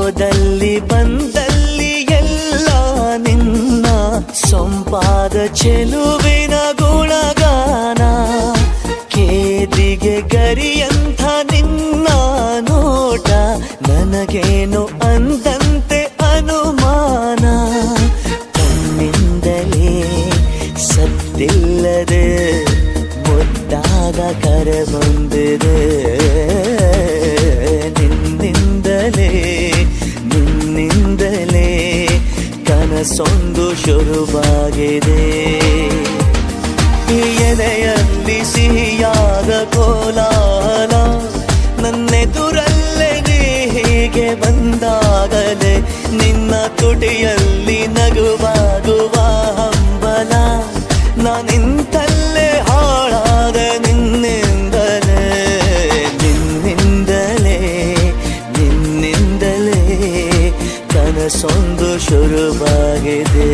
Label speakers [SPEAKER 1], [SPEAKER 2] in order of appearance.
[SPEAKER 1] ಹೋದಲ್ಲಿ ಬಂದಲ್ಲಿ ಎಲ್ಲ ನಿನ್ನ ಸೊಂಪಾದ ಚೆಲುವಿನ ಗುಣಗಾನ. ಕೇದಿಗೆ ಗರಿಯಂಥ ನಿನ್ನ ನೋಟ ನನಗೇನು ಅಂದಂತೆ ಅನುಮಾನ. ಕಣ್ಣಿಂದಲೇ ಸತ್ತಿಲ್ಲದೆ ಮುದ್ದಾದ ಕರೆ ಬಂದಿದೆ. ನಿನ್ನಿಂದಲೇ ಕನಸೊಂದು ಶುರುವಾಗಿದೆ. ಈ ಎದೆಯಲ್ಲಿ ಸಿಹಿಯಾದ ಕೋಲಾಹಲ ನನ್ನೆದುರಲ್ಲೇ ನೀ ಹೀಗೆ ಬಂದಾಗಲೇ ನಿನ್ನ ತುಟಿಯಲ್ಲಿ ನಗುವಾಗುವ ಹಂಬಲ. ನಾನಿಂತಲ್ಲೇ ಹಾಳಾದ ನಿನ್ನಿಂದಲೇ ಕನಸೊಂದು ಶುರುವಾಗಿದೆ.